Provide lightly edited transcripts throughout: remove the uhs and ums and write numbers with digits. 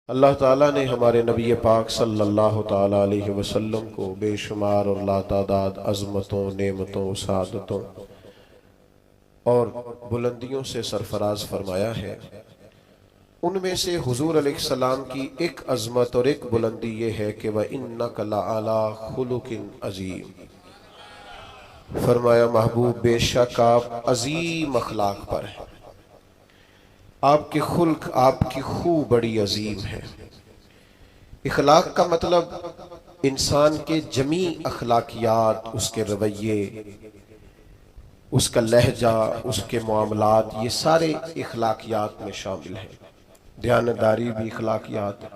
اللہ تعالیٰ نے ہمارے نبی پاک صلی اللہ تعالیٰ علیہ وسلم کو بے شمار اور لاتعداد عظمتوں، نعمتوں، سعادتوں اور بلندیوں سے سرفراز فرمایا ہے۔ ان میں سے حضور علیہ السلام کی ایک عظمت اور ایک بلندی یہ ہے کہ وَإِنَّكَ لَعَلَىٰ خُلُقٍ عَظِيمٍ، فرمایا محبوب بے شک آپ عظیم اخلاق پر ہیں، آپ کے خلق، آپ کی خو بڑی عظیم ہے۔ اخلاق کا مطلب انسان کے جمیع اخلاقیات، اس کے رویے، اس کا لہجہ، اس کے معاملات، یہ سارے اخلاقیات میں شامل ہیں۔ دیانتداری بھی اخلاقیات ہے،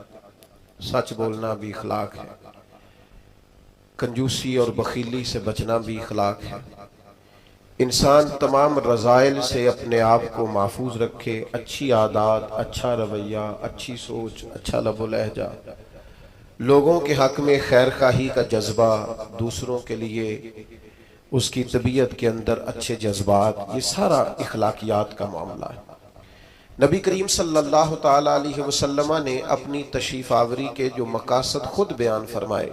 سچ بولنا بھی اخلاق ہے، کنجوسی اور بخیلی سے بچنا بھی اخلاق ہے۔ انسان تمام رذائل سے اپنے آپ کو محفوظ رکھے، اچھی عادات، اچھا رویہ، اچھی سوچ، اچھا لب و لہجہ، لوگوں کے حق میں خیر خواہی کا جذبہ، دوسروں کے لیے اس کی طبیعت کے اندر اچھے جذبات، یہ سارا اخلاقیات کا معاملہ ہے۔ نبی کریم صلی اللہ تعالیٰ علیہ وسلم نے اپنی تشریف آوری کے جو مقاصد خود بیان فرمائے،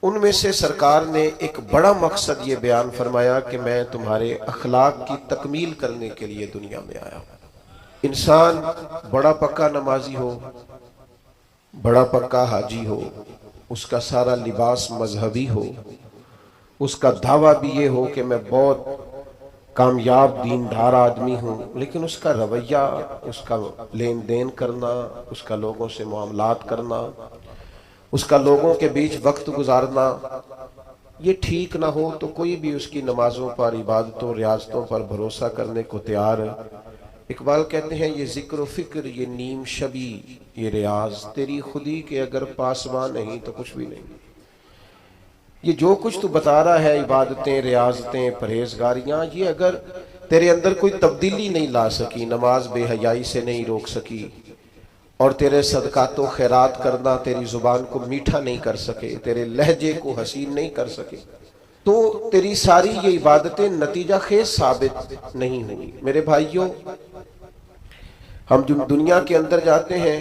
ان میں سے سرکار نے ایک بڑا مقصد یہ بیان فرمایا کہ میں تمہارے اخلاق کی تکمیل کرنے کے لیے دنیا میں آیا ہوں۔ انسان بڑا پکا نمازی ہو، بڑا پکا حاجی ہو، اس کا سارا لباس مذہبی ہو، اس کا دعویٰ بھی یہ ہو کہ میں بہت کامیاب دیندار آدمی ہوں، لیکن اس کا رویہ، اس کا لین دین کرنا، اس کا لوگوں سے معاملات کرنا، اس کا لوگوں کے بیچ وقت گزارنا یہ ٹھیک نہ ہو تو کوئی بھی اس کی نمازوں پر، عبادتوں، ریاضتوں پر بھروسہ کرنے کو تیار ہے۔ اقبال کہتے ہیں یہ ذکر و فکر، یہ نیم شبی، یہ ریاض، تیری خودی کے اگر پاسباں نہیں تو کچھ بھی نہیں۔ یہ جو کچھ تو بتا رہا ہے، عبادتیں، ریاضتیں، پرہیزگاریاں، یہ اگر تیرے اندر کوئی تبدیلی نہیں لا سکی، نماز بے حیائی سے نہیں روک سکی، اور تیرے صدقات و خیرات کرنا تیری زبان کو میٹھا نہیں کر سکے، تیرے لہجے کو حسین نہیں کر سکے، تو تیری ساری یہ عبادتیں نتیجہ خیز ثابت نہیں ہوئی۔ میرے بھائیوں، ہم جو دنیا کے اندر جاتے ہیں،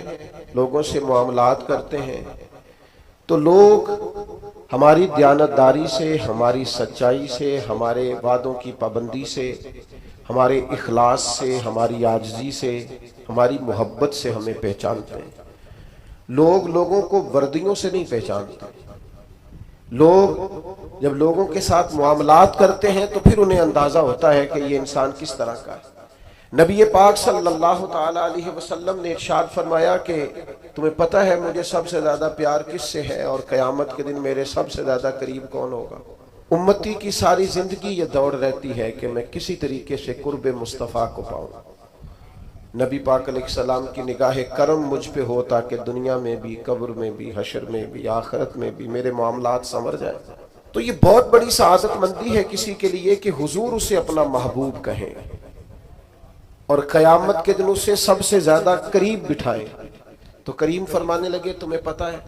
لوگوں سے معاملات کرتے ہیں، تو لوگ ہماری دیانتداری سے، ہماری سچائی سے، ہمارے وعدوں کی پابندی سے، ہمارے اخلاص سے، ہماری عاجزی سے، ہماری محبت سے ہمیں پہچانتے ہیں۔ لوگ لوگوں کو وردیوں سے نہیں پہچانتے۔ لوگ جب لوگوں کے ساتھ معاملات کرتے ہیں تو پھر انہیں اندازہ ہوتا ہے کہ یہ انسان کس طرح کا ہے۔ نبی پاک صلی اللہ تعالیٰ علیہ وسلم نے ارشاد فرمایا کہ تمہیں پتہ ہے مجھے سب سے زیادہ پیار کس سے ہے اور قیامت کے دن میرے سب سے زیادہ قریب کون ہوگا؟ امتی کی ساری زندگی یہ دوڑ رہتی ہے کہ میں کسی طریقے سے قرب مصطفیٰ کو پاؤں۔ نبی پاک علیہ السلام کی نگاہ کرم مجھ پہ ہو تاکہ دنیا میں بھی، قبر میں بھی، حشر میں بھی، آخرت میں بھی میرے معاملات سنور جائیں۔ تو یہ بہت بڑی سعادت مندی ہے کسی کے لیے کہ حضور اسے اپنا محبوب کہیں اور قیامت کے دن اسے سب سے زیادہ قریب بٹھائیں۔ تو کریم فرمانے لگے تمہیں پتہ ہے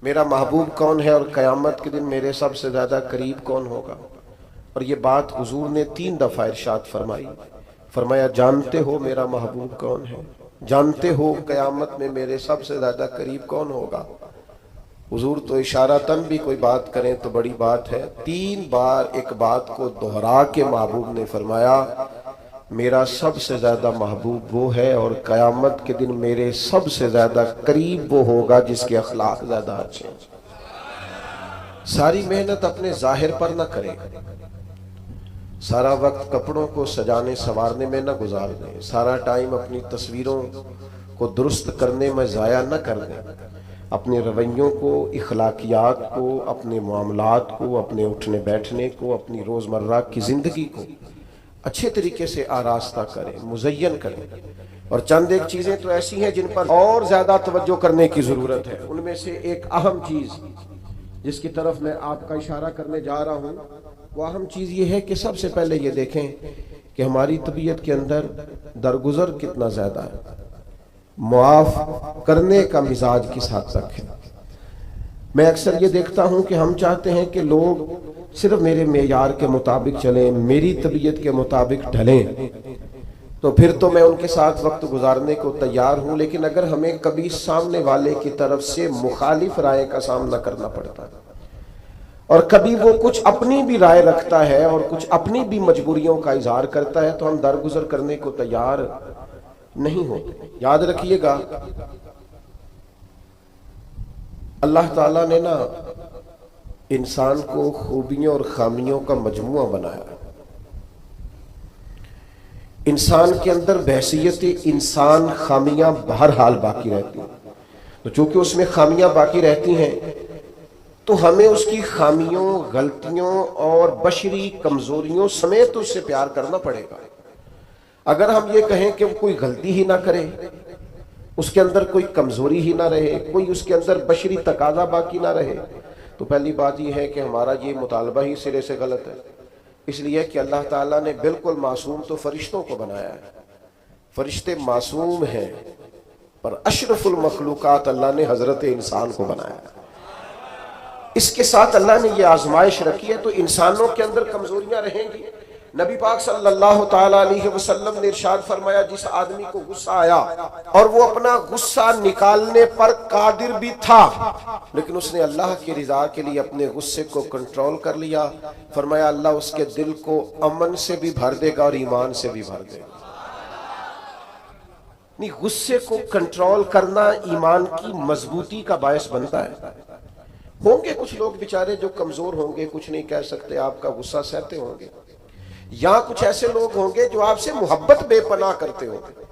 میرا محبوب کون ہے اور قیامت کے دن میرے سب سے زیادہ قریب کون ہوگا؟ اور یہ بات حضور نے 3 دفعہ ارشاد فرمائی۔ فرمایا جانتے ہو میرا محبوب کون ہے؟ جانتے ہو قیامت میں میرے سب سے زیادہ قریب کون ہوگا؟ حضور تو اشارتاً بھی کوئی بات کریں تو بڑی بات ہے، 3 بار ایک بات کو دہرا کے محبوب نے فرمایا میرا سب سے زیادہ محبوب وہ ہے اور قیامت کے دن میرے سب سے زیادہ قریب وہ ہوگا جس کے اخلاق زیادہ اچھے ہیں۔ ساری محنت اپنے ظاہر پر نہ کریں، سارا وقت کپڑوں کو سجانے سنوارنے میں نہ گزار دیں، سارا ٹائم اپنی تصویروں کو درست کرنے میں ضائع نہ کر دیں، اپنے رویوں کو، اخلاقیات کو، اپنے معاملات کو، اپنے اٹھنے بیٹھنے کو، اپنی روزمرہ کی زندگی کو اچھے طریقے سے آراستہ کریں، مزین کریں۔ اور چند ایک چیزیں تو ایسی ہیں جن پر اور زیادہ توجہ کرنے کی ضرورت ہے۔ ان میں سے ایک اہم چیز جس کی طرف میں آپ کا اشارہ کرنے جا رہا ہوں، وہ اہم چیز یہ ہے کہ سب سے پہلے یہ دیکھیں کہ ہماری طبیعت کے اندر درگزر کتنا زیادہ ہے، معاف کرنے کا مزاج کس حد تک ہے۔ میں اکثر یہ دیکھتا ہوں کہ ہم چاہتے ہیں کہ لوگ صرف میرے معیار کے مطابق چلیں، میری طبیعت کے مطابق ڈھلیں، تو پھر تو میں ان کے ساتھ وقت گزارنے کو تیار ہوں، لیکن اگر ہمیں کبھی سامنے والے کی طرف سے مخالف رائے کا سامنا کرنا پڑتا ہے اور کبھی وہ کچھ اپنی بھی رائے رکھتا ہے اور کچھ اپنی بھی مجبوریوں کا اظہار کرتا ہے تو ہم درگزر کرنے کو تیار نہیں ہوتے۔ یاد رکھیے گا، اللہ تعالیٰ نے نا انسان کو خوبیوں اور خامیوں کا مجموعہ بنایا۔ انسان کے اندر بحیثیت انسان خامیاں بہرحال باقی رہتی ہیں، تو چونکہ اس میں خامیاں باقی رہتی ہیں تو ہمیں اس کی خامیوں، غلطیوں اور بشری کمزوریوں سمیت اس سے پیار کرنا پڑے گا۔ اگر ہم یہ کہیں کہ وہ کوئی غلطی ہی نہ کرے، اس کے اندر کوئی کمزوری ہی نہ رہے، کوئی اس کے اندر بشری تقاضا باقی نہ رہے، تو پہلی بات یہ ہے کہ ہمارا یہ مطالبہ ہی سرے سے غلط ہے۔ اس لیے کہ اللہ تعالیٰ نے بالکل معصوم تو فرشتوں کو بنایا ہے، فرشتے معصوم ہیں، پر اشرف المخلوقات اللہ نے حضرت انسان کو بنایا ہے۔ اس کے ساتھ اللہ نے یہ آزمائش رکھی ہے، تو انسانوں کے اندر کمزوریاں رہیں گی۔ نبی پاک صلی اللہ تعالیٰ علیہ وسلم نے ارشاد فرمایا، جس آدمی کو غصہ آیا اور وہ اپنا غصہ نکالنے پر قادر بھی تھا لیکن اس نے اللہ کی رضا کے لیے اپنے غصے کو کنٹرول کر لیا، فرمایا اللہ اس کے دل کو امن سے بھی بھر دے گا اور ایمان سے بھی بھر دے گا۔ نہیں، غصے کو کنٹرول کرنا ایمان کی مضبوطی کا باعث بنتا ہے۔ ہوں گے کچھ لوگ بیچارے جو کمزور ہوں گے، کچھ نہیں کہہ سکتے، آپ کا غصہ سہتے ہوں گے، یا کچھ ایسے لوگ ہوں گے جو آپ سے محبت بے پناہ کرتے ہوں گے،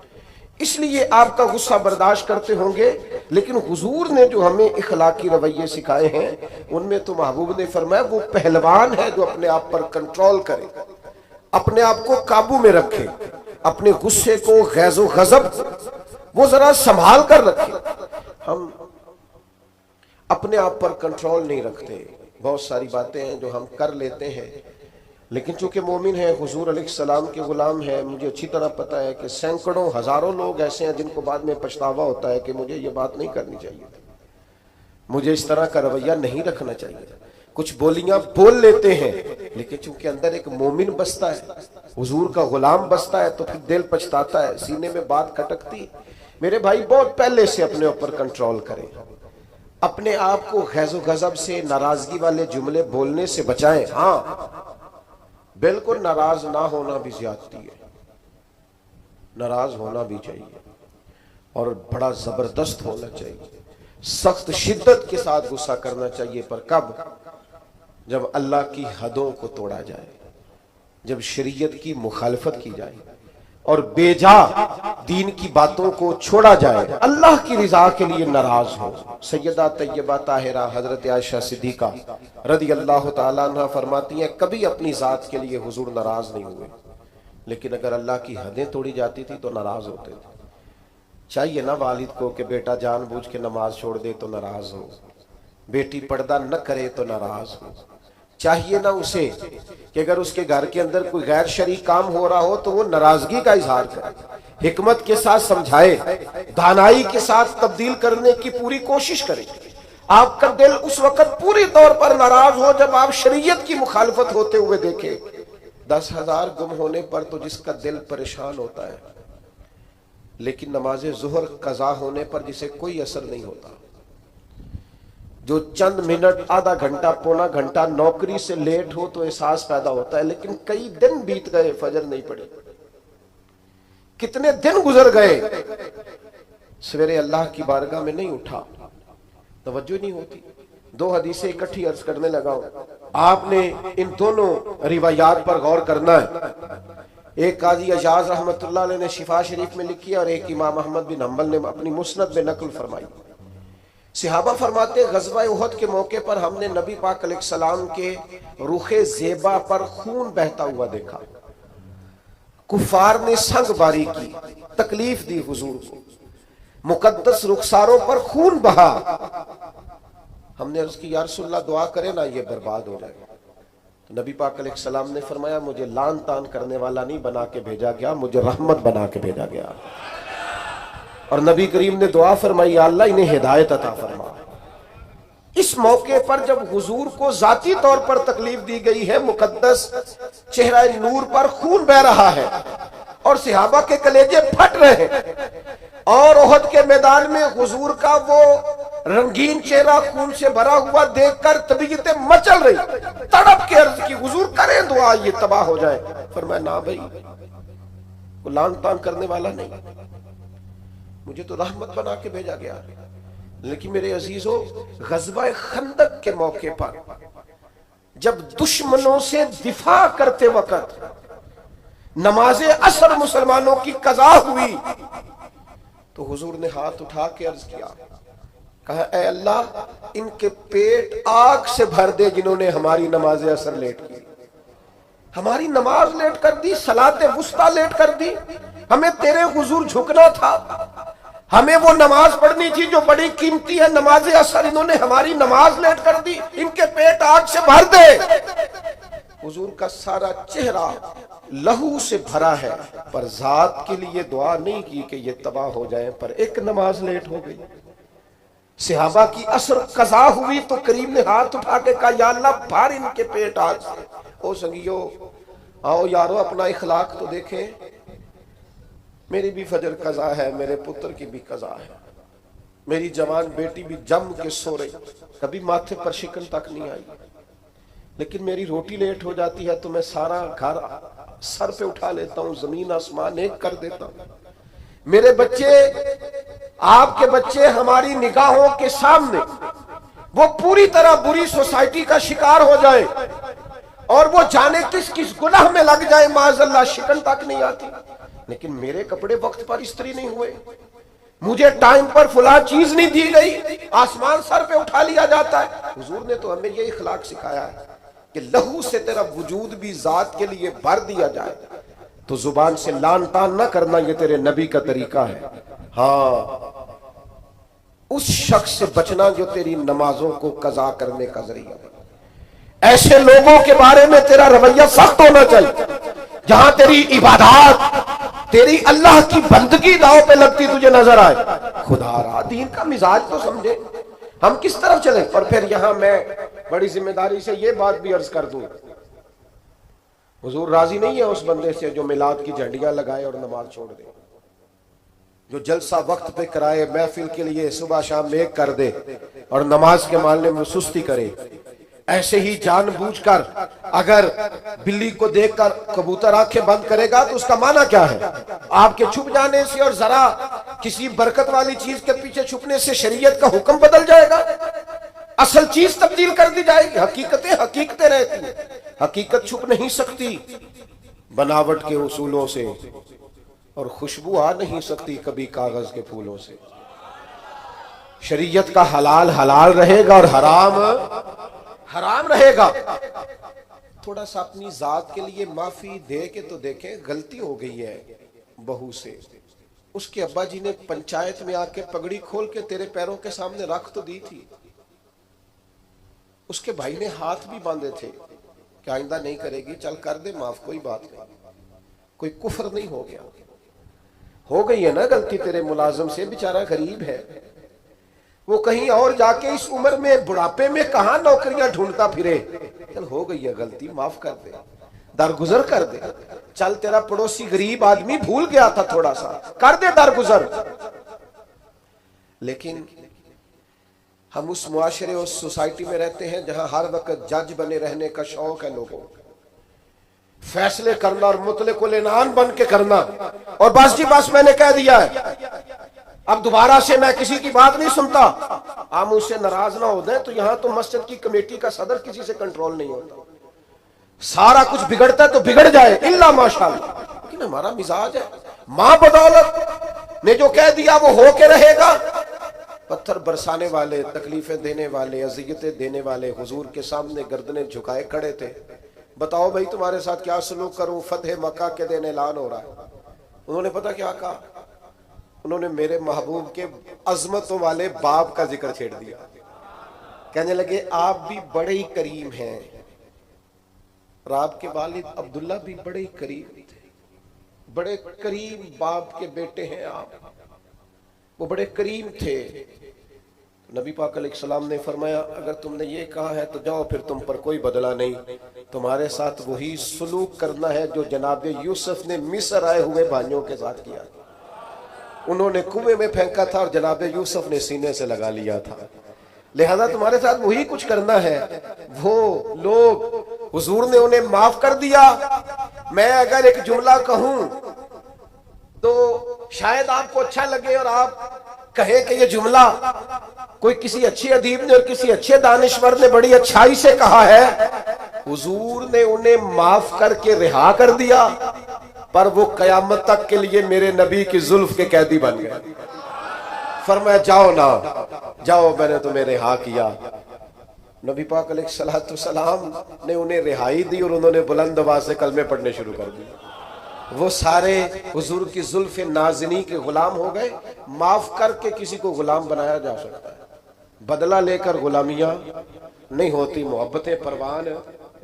اس لیے آپ کا غصہ برداشت کرتے ہوں گے۔ لیکن حضور نے جو ہمیں اخلاقی رویے سکھائے ہیں ان میں تو محبوب نے فرمایا وہ پہلوان ہے جو اپنے آپ پر کنٹرول کرے، اپنے آپ کو قابو میں رکھے، اپنے غصے کو، غیظ و غضب وہ ذرا سنبھال کر رکھے۔ ہم اپنے آپ پر کنٹرول نہیں رکھتے، بہت ساری باتیں ہیں جو ہم کر لیتے ہیں، لیکن چونکہ مومن ہیں، حضور علیہ السلام کے غلام ہیں، مجھے اچھی طرح پتہ ہے کہ سینکڑوں ہزاروں لوگ ایسے ہیں جن کو بعد میں پچھتاوا ہوتا ہے کہ مجھے یہ بات نہیں کرنی چاہیے تھی، مجھے اس طرح کا رویہ نہیں رکھنا چاہیے۔ کچھ بولیاں بول لیتے ہیں لیکن چونکہ اندر ایک مومن بستا ہے، حضور کا غلام بستا ہے، تو پھر دل پچھتاتا ہے، سینے میں بات کھٹکتی۔ میرے بھائی بہت پہلے سے اپنے اوپر کنٹرول کریں، اپنے آپ کو غیظ و غضب سے، ناراضگی والے جملے بولنے سے بچائیں۔ ہاں بالکل ناراض نہ ہونا بھی زیادتی ہے، ناراض ہونا بھی چاہیے اور بڑا زبردست ہونا چاہیے، سخت شدت کے ساتھ غصہ کرنا چاہیے، پر کب؟ جب اللہ کی حدوں کو توڑا جائے، جب شریعت کی مخالفت کی جائے اور بے جا دین کی باتوں کو چھوڑا جائے، اللہ کی رضا کے لیے ناراض ہو۔ سیدہ طیبہ طاہرہ حضرت عائشہ صدیقہ رضی اللہ تعالیٰ عنہ فرماتی ہیں کبھی اپنی ذات کے لیے حضور ناراض نہیں ہوئے، لیکن اگر اللہ کی حدیں توڑی جاتی تھی تو ناراض ہوتے تھے۔ چاہیے نا والد کو کہ بیٹا جان بوجھ کے نماز چھوڑ دے تو ناراض ہو، بیٹی پردہ نہ کرے تو ناراض ہو، چاہیے نا اسے کہ اگر اس کے گھر کے اندر کوئی غیر شرعی کام ہو رہا ہو تو وہ ناراضگی کا اظہار کرے، حکمت کے ساتھ سمجھائے، دانائی کے ساتھ تبدیل کرنے کی پوری کوشش کرے۔ آپ کا دل اس وقت پوری طور پر ناراض ہو جب آپ شریعت کی مخالفت ہوتے ہوئے دیکھیں۔ 10,000 گم ہونے پر تو جس کا دل پریشان ہوتا ہے، لیکن نماز ظہر قضا ہونے پر جسے کوئی اثر نہیں ہوتا، جو چند منٹ، آدھا گھنٹہ، پونا گھنٹہ نوکری سے لیٹ ہو تو احساس پیدا ہوتا ہے، لیکن کئی دن بیت گئے فجر نہیں پڑی، کتنے دن گزر گئے، سویرے اللہ کی بارگاہ میں نہیں اٹھا، توجہ نہیں ہوتی۔ 2 حدیثیں اکٹھی عرض کرنے لگا ہوں، آپ نے ان دونوں روایات پر غور کرنا ہے۔ ایک قاضی اجاز رحمت اللہ علیہ نے شفا شریف میں لکھی اور ایک امام احمد بن حنبل نے اپنی مسند میں نقل فرمائی۔ صحابہ فرماتے غزوہ احد کے موقع پر ہم نے نبی پاک علیہ السلام کے رخ زیبا پر خون بہتا ہوا دیکھا، کفار نے سنگ باری کی، تکلیف دی حضور کو، مقدس رخساروں پر خون بہا۔ ہم نے عرض کی یا رسول اللہ دعا کرے نا یہ برباد ہو جائے، تو نبی پاک علیہ السلام نے فرمایا مجھے لان تان کرنے والا نہیں بنا کے بھیجا گیا، مجھے رحمت بنا کے بھیجا گیا۔ اور نبی کریم نے دعا فرمائی یا اللہ انہیں ہدایت عطا فرما۔ اس موقع پر جب حضور کو ذاتی طور پر تکلیف دی گئی ہے، مقدس چہرہ نور پر خون بہ رہا ہے، اور صحابہ کے کلیجے پھٹ رہے ہیں، اور احد کے میدان میں حضور کا وہ رنگین چہرہ خون سے بھرا ہوا دیکھ کر طبیعتیں مچل رہی، تڑپ کے عرض کی حضور کریں دعا یہ تباہ ہو جائے۔ فرمایا نہ بھائی، وہ لان تان کرنے والا نہیں، مجھے تو رحمت بنا کے بھیجا گیا۔ لیکن میرے عزیزو، غزوہ خندق کے موقع پر جب دشمنوں سے دفاع کرتے وقت نماز عصر مسلمانوں کی قضا ہوئی تو حضور نے ہاتھ اٹھا کے عرض کیا، کہا اے اللہ ان کے پیٹ آگ سے بھر دے جنہوں نے ہماری نماز عصر لیٹ کی، ہماری نماز لیٹ کر دی، صلاۃ وسطیٰ لیٹ کر دی، ہمیں تیرے حضور جھکنا تھا، ہمیں وہ نماز پڑھنی تھی جو بڑی قیمتی ہے نماز عصر، انہوں نے ہماری نماز لیٹ کر دی، ان کے پیٹ آگ سے بھر دے۔ حضور کا سارا چہرہ لہو سے بھرا ہے، پر ذات کے لیے دعا نہیں کی کہ یہ تباہ ہو جائیں، پر ایک نماز لیٹ ہو گئی۔ صحابہ کی عصر قضا ہوئی تو کریم نے ہاتھ اٹھا کے کہا یا اللہ بھر ان کے پیٹ آگ سے۔ او سنگیو، آؤ یارو اپنا اخلاق تو دیکھیں، میری بھی فجر قضا ہے، میرے پتر کی بھی قضا ہے، میری جوان بیٹی بھی جم کے سو رہی، کبھی ماتھے پر شکن تک نہیں آئی، لیکن میری روٹی لیٹ ہو جاتی ہے تو میں سارا گھر سر پہ اٹھا لیتا ہوں، زمین آسمان ایک کر دیتا ہوں۔ میرے بچے، آپ کے بچے ہماری نگاہوں کے سامنے وہ پوری طرح بری سوسائٹی کا شکار ہو جائے اور وہ جانے کس کس گناہ میں لگ جائے، معاذ اللہ شکن تک نہیں آتی، لیکن میرے کپڑے وقت پر استری نہیں ہوئے، مجھے ٹائم پر فلاں چیز نہیں دی گئی، آسمان سر پہ اٹھا لیا جاتا ہے۔ حضور نے تو ہمیں یہ اخلاق سکھایا ہے کہ لہو سے تیرا وجود بھی ذات کے لیے بھر دیا جائے تو زبان سے لان تان نہ کرنا، یہ تیرے نبی کا طریقہ ہے۔ ہاں، اس شخص سے بچنا جو تیری نمازوں کو قضا کرنے کا ذریعہ ہے۔ ایسے لوگوں کے بارے میں تیرا رویہ سخت ہونا چاہیے، جہاں تیری عبادات، تیری اللہ کی بندگی داؤ پہ لگتی تجھے نظر آئے۔ خدا را دین کا مزاج تو سمجھے، ہم کس طرف چلیں۔ اور پھر یہاں میں بڑی ذمہ داری سے یہ بات بھی عرض کر دوں، حضور راضی نہیں ہے اس بندے سے جو میلاد کی جھنڈیاں لگائے اور نماز چھوڑ دے، جو جلسہ وقت پہ کرائے، محفل کے لیے صبح شام ایک کر دے اور نماز کے معاملے میں سستی کرے۔ ایسے ہی جان بوجھ کر اگر بلی کو دیکھ کر کبوتر آنکھیں بند کرے گا تو اس کا معنی کیا ہے؟ آپ کے چھپ جانے سے اور ذرا کسی برکت والی چیز کے پیچھے چھپنے سے شریعت کا حکم بدل جائے گا، اصل چیز تبدیل کر دی جائے گی۔ حقیقتیں رہتی ہیں، حقیقت چھپ نہیں سکتی بناوٹ کے اصولوں سے، اور خوشبو آ نہیں سکتی کبھی کاغذ کے پھولوں سے۔ شریعت کا حلال حلال رہے گا اور حرام حرام رہے گا۔ تھوڑا سا اپنی ذات کے لیے معافی دے کے تو دیکھیں، غلطی ہو گئی ہے بہو سے، اس کے ابا جی نے پنچایت میں آ کے پگڑی کھول کے تیرے پیروں کے سامنے رکھ تو دی تھی، اس کے بھائی نے ہاتھ بھی باندھے تھے کہ آئندہ نہیں کرے گی، چل کر دے معاف، کوئی بات نہیں، کوئی کفر نہیں ہو گیا۔ ہو گئی ہے نا غلطی تیرے ملازم سے، بیچارہ غریب ہے، وہ کہیں اور جا کے اس عمر میں بڑھاپے میں کہاں نوکریاں ڈھونڈتا پھرے، چل ہو گئی ہے غلطی، معاف کر دے، درگزر کر دے، چل تیرا پڑوسی غریب آدمی بھول گیا تھا تھوڑا سا، کر دے درگزر۔ لیکن ہم اس معاشرے اس سوسائٹی میں رہتے ہیں جہاں ہر وقت جج بنے رہنے کا شوق ہے لوگوں کو، فیصلے کرنا اور مطلق العنان بن کے کرنا، اور بس جی بس میں نے کہہ دیا ہے، اب دوبارہ سے میں کسی کی بات نہیں سنتا۔ آپ مجھ سے ناراض نہ ہو جائیں تو یہاں تو مسجد کی کمیٹی کا صدر کسی سے کنٹرول نہیں ہوتا، سارا کچھ بگڑتا ہے تو بگڑ جائے الا ماشاءاللہ، لیکن ہمارا مزاج ہے ماں بدولت نے جو کہہ دیا وہ ہو کے رہے گا۔ پتھر برسانے والے، تکلیفیں دینے والے، اذیتیں دینے والے حضور کے سامنے گردنیں جھکائے کھڑے تھے، بتاؤ بھائی تمہارے ساتھ کیا سلوک کروں، فتح مکہ کے دن اعلان ہو رہا ہے۔ انہوں نے پتہ کیا کہا؟ انہوں نے میرے محبوب کے عظمتوں والے باپ کا ذکر چھیڑ دیا، کہنے لگے آپ بھی بڑے ہی کریم ہیں، اور آپ کے والد عبداللہ بھی بڑے ہی کریم تھے، بڑے کریم باپ کے بیٹے ہیں آپ، وہ بڑے کریم تھے۔ نبی پاک علیہ السلام نے فرمایا اگر تم نے یہ کہا ہے تو جاؤ، پھر تم پر کوئی بدلہ نہیں، تمہارے ساتھ وہی سلوک کرنا ہے جو جناب یوسف نے مصر آئے ہوئے بھائیوں کے ساتھ کیا۔ انہوں نے کنویں میں پھینکا تھا اور جناب یوسف نے سینے سے لگا لیا تھا، لہذا تمہارے ساتھ وہی کچھ کرنا ہے۔ وہ لوگ حضور نے انہیں معاف کر دیا۔ میں اگر ایک جملہ کہوں تو شاید آپ کو اچھا لگے اور آپ کہیں کہ یہ جملہ کوئی کسی اچھی ادیب نے اور کسی اچھے دانشور نے بڑی اچھائی سے کہا ہے۔ حضور نے انہیں معاف کر کے رہا کر دیا، پر وہ قیامت تک کے لیے میرے نبی کی زلف کے قیدی بن گئے۔ فرمایا جاؤ نا، جاؤ، میں نے تمہیں رہا کیا۔ نبی پاک علیہ السلام نے انہیں رہائی دی اور انہوں نے بلند آواز سے کلمے پڑھنے شروع کر دیے۔ وہ سارے حضور کی زلف نازنی کے غلام ہو گئے۔ معاف کر کے کسی کو غلام بنایا جا سکتا ہے، بدلہ لے کر غلامیاں نہیں ہوتی، محبتیں پروان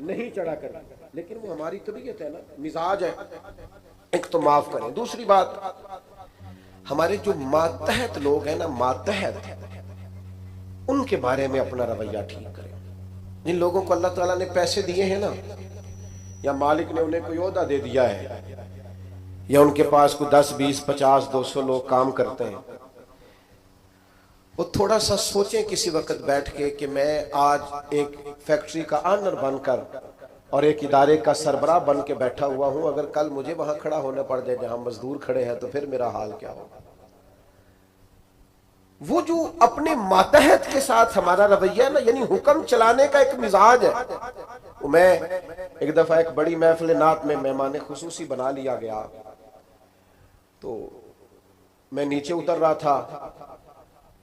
نہیں چڑھا کر، لیکن وہ ہماری طبیعت ہے نا، مزاج ہے۔ ایک تو معاف کریں۔ دوسری بات، ہمارے جو ماتحت لوگ ہیں نا، ماتحت، ان کے بارے میں اپنا رویہ ٹھیک کریں۔ جن لوگوں کو اللہ تعالیٰ نے پیسے دیے ہیں نا، یا مالک نے انہیں کوئی عہدہ دے دیا ہے، یا ان کے پاس کوئی 10 20 50 200 لوگ کام کرتے ہیں، وہ تھوڑا سا سوچیں کسی وقت بیٹھ کے کہ میں آج ایک فیکٹری کا آنر بن کر اور ایک ادارے کا سربراہ بن کے بیٹھا ہوا ہوں، اگر کل مجھے وہاں کھڑا ہونا پڑ جائے جہاں مزدور کھڑے ہیں تو پھر میرا حال کیا ہوگا؟ وہ جو اپنے ماتحت کے ساتھ ہمارا رویہ ہے نا، یعنی حکم چلانے کا ایک مزاج ہے۔ میں ایک دفعہ ایک بڑی محفل نعت میں مہمان خصوصی بنا لیا گیا، تو میں نیچے اتر رہا تھا،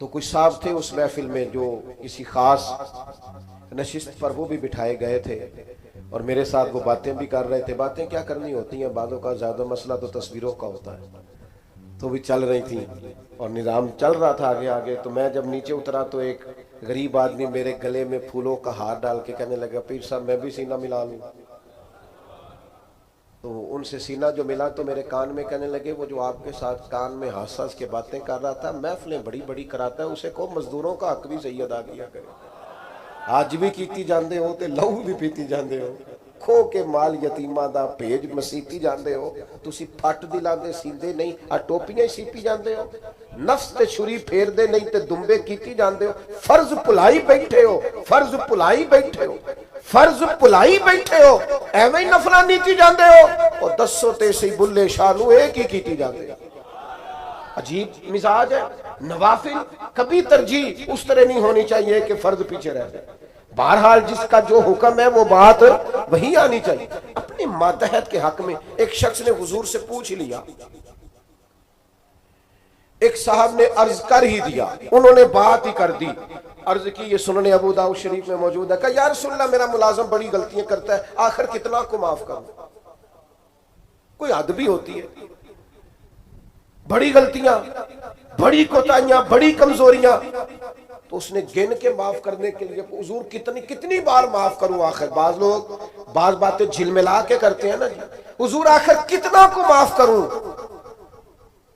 تو کچھ صاحب تھے اس محفل میں جو کسی خاص نشست پر وہ بھی بٹھائے گئے تھے، اور میرے ساتھ وہ باتیں بھی کر رہے تھے۔ باتیں کیا کرنی ہوتی ہیں، بعضوں کا زیادہ مسئلہ تو تصویروں کا ہوتا ہے، تو بھی چل رہی تھی اور نظام چل رہا تھا آگے آگے۔ تو میں جب نیچے اترا تو ایک غریب آدمی میرے گلے میں پھولوں کا ہار ڈال کے کہنے لگا پیر صاحب میں بھی سینہ ملا لوں۔ تو ان سے سینہ جو ملا تو میرے کان میں کہنے لگے وہ جو آپ کے ساتھ کان میں ہنس ہنس کے باتیں کر رہا تھا، محفلیں بڑی بڑی کراتا ہے، اسے کو مزدوروں کا حق بھی صحیح ادا کیا کرے، آج بھی کیتی جاندے ہو تے لہو بھی پیتی جاندے ہو، کھو کے مال یتیماں دا بھیج مسیتی جاندے ہو، تسی پھٹ دلاندے سیندے نہیں، آ ٹوپیاں ہی سیپی جاندے ہو، نفس تے چھری پھیر دے نہیں تے دمبے کیتی جاندے ہو، فرض پلائی بیٹھے ہو، فرض پلائی بیٹھے ہو، فرض پلائی بیٹھے ہو، ایویں ہی نفلہ نیتی جاندے ہو، اور دسو تے سی بلے شانو ایک ہی کیتی جاندے ہو۔ عجیب مزاج ہے۔ نوافل کبھی ترجیح اس طرح نہیں ہونی چاہیے کہ فرض پیچھے رہ جائے، بہرحال جس کا جو حکم ہے وہ بات وہی آنی چاہیے۔ اپنے ماتحت کے حق میں ایک شخص نے حضور سے پوچھ لیا، ایک صاحب نے عرض کر ہی دیا، انہوں نے بات ہی کر دی، عرض کی، یہ سنن ابو داؤد شریف میں موجود ہے، کہ یا رسول اللہ میرا ملازم بڑی غلطیاں کرتا ہے، آخر کتنا کو معاف کروں؟ کوئی حد بھی ہوتی ہے، بڑی غلطیاں، بڑی کوتاہیاں، بڑی کمزوریاں، تو اس نے گن کے معاف کرنے کے لیے حضور کتنی بار معاف کروں؟ آخر بعض لوگ بعض باتیں جھلملا کے کرتے ہیں نا جی، حضور آخر کتنا کو معاف کروں؟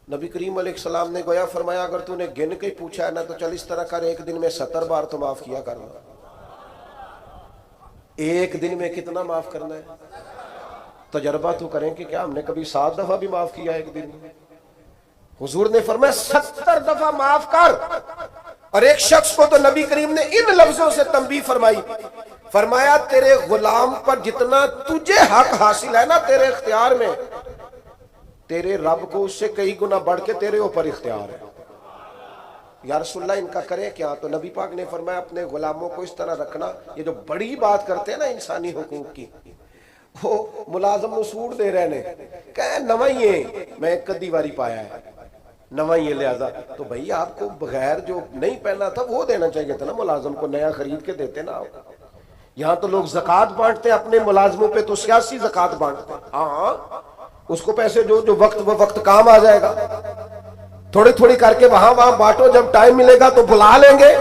نبی کریم علیہ السلام نے گویا فرمایا اگر تو نے گن کے پوچھا ہے نا تو چل اس طرح کر، ایک دن میں 70 بار تو معاف کیا کرنا۔ ایک دن میں کتنا معاف کرنا ہے؟ تجربہ تو کریں کہ کیا ہم نے کبھی 7 دفعہ بھی معاف کیا ایک دن میں؟ حضور نے فرمایا 70 دفعہ معاف کر۔ اور ایک شخص کو تو نبی کریم نے ان لفظوں سے تنبیہ فرمائی، فرمایا تیرے غلام پر جتنا تجھے حق حاصل ہے نا تیرے اختیار میں، تیرے رب کو اس سے کئی گنا بڑھ کے تیرے اوپر اختیار ہے۔ یا رسول اللہ ان کا کرے کیا؟ تو نبی پاک نے فرمایا اپنے غلاموں کو اس طرح رکھنا، یہ جو بڑی بات کرتے ہیں نا انسانی حقوق کی، وہ ملازم نو سوٹ دے رہے نے، کہے نوائیے، میں کدی واری پایا ہے نوائیے، لہذا تو بھئی آپ کو بغیر جو نہیں پہنا تھا وہ دینا چاہیے تھا نا، ملازم کو نیا خرید کے دیتے نا آپ۔ یہاں تو لوگ زکوٰۃ بانٹتے ہیں اپنے ملازموں پہ، تو سیاسی زکوٰۃ بانٹتے ہیں، ہاں اس کو پیسے جو وقت کام آ جائے گا، تھوڑی تھوڑی کر کے وہاں بانٹو، جب ٹائم ملے گا تو بلا لیں گے،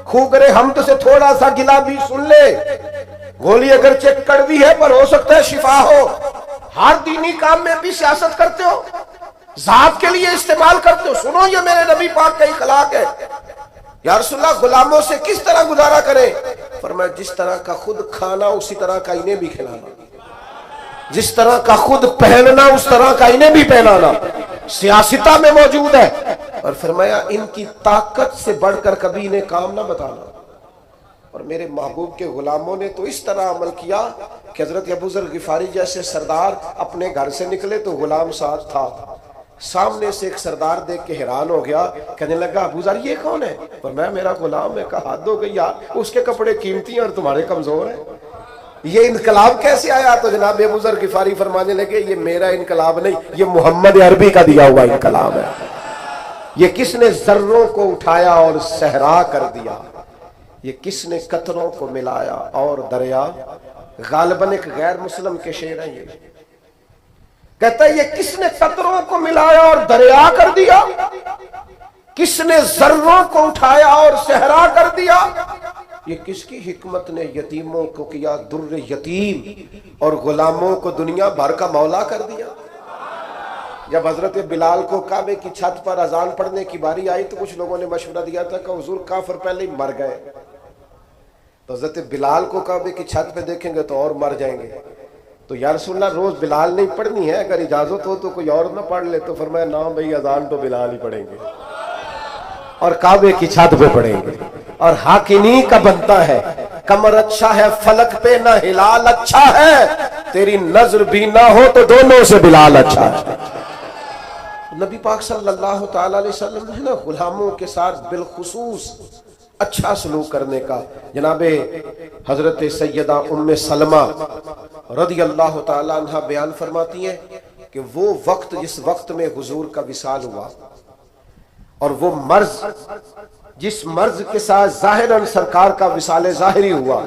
خو کرے حمد سے تھوڑا سا گلا بھی سن لے، گولی اگرچہ کڑوی ہے پر ہو سکتا ہے شفا ہو۔ ہر دینی کام میں بھی سیاست کرتے ہو، ذات کے لیے استعمال کرتے ہو، سنو یہ میرے نبی پاک کا اخلاق ہے، یا رسول اللہ غلاموں سے کس طرح گزارا کریں؟ فرمایا جس طرح کا خود کھانا اسی طرح کا انہیں بھی کھلانا، جس طرح کا خود پہننا اس طرح کا انہیں بھی پہنانا، سیاستہ میں موجود ہے۔ اور فرمایا ان کی طاقت سے بڑھ کر کبھی انہیں کام نہ بتانا۔ اور میرے محبوب کے غلاموں نے تو اس طرح عمل کیا کہ حضرت ابو ذر غفاری جیسے سردار اپنے گھر سے نکلے تو غلام ساتھ تھا، سامنے سے ایک سردار دیکھ کے حیران ہو گیا، کہنے لگا ابو ذر یہ کون ہے؟ فرمایا میرا غلام ہے۔ کہا حد ہو گئی یار، اس کے کپڑے قیمتی ہیں اور تمہارے کمزور ہیں، یہ انقلاب کیسے آیا؟ تو جناب ابو ذر غفاری فرمانے لگے یہ میرا انقلاب نہیں، یہ محمد عربی کا دیا ہوا انقلاب ہے۔ یہ کس نے ذروں کو اٹھایا اور صحرا کر دیا، یہ کس نے قطروں کو ملایا اور دریا۔ غالباً ایک غیر مسلم کے شعر ہیں یہ، کہتا ہے یہ کس نے قطروں کو ملایا اور دریا کر دیا، کس نے ذروں کو اٹھایا اور صحرا کر دیا، یہ کس کی حکمت نے یتیموں کو کیا در یتیم اور غلاموں کو دنیا بھر کا مولا کر دیا۔ جب حضرت بلال کو کعبے کی چھت پر اذان پڑھنے کی باری آئی تو کچھ لوگوں نے مشورہ دیا تھا کہ حضور کافر پہلے ہی مر گئے، تو حضرت بلال کو کعبے کی چھت پہ دیکھیں گے تو اور مر جائیں گے، تو یا رسول اللہ روز بلال نہیں پڑھنی ہے، اگر اجازت ہو تو کوئی اور نہ پڑھ لے۔ تو فرمایا نہ بھئی اذان تو بلال ہی پڑھیں گے اور کعبے کی چھت پہ پڑھیں گے۔ اور حق انہی کا بنتا ہے، کمر اچھا ہے فلک پہ نہ ہلال اچھا ہے، تیری نظر بھی نہ ہو تو دونوں سے بلال اچھا ہے۔ نبی پاک صلی اللہ تعالی علیہ وسلم نے نا غلاموں کے ساتھ بالخصوص اچھا سلوک کرنے کا، جناب حضرت سیدہ ام سلمہ رضی اللہ تعالی عنہ بیان فرماتی ہیں کہ وہ وقت جس وقت میں حضور کا وصال ہوا اور وہ مرض جس مرض کے ساتھ ظاہراً سرکار کا وصال ظاہری ہوا،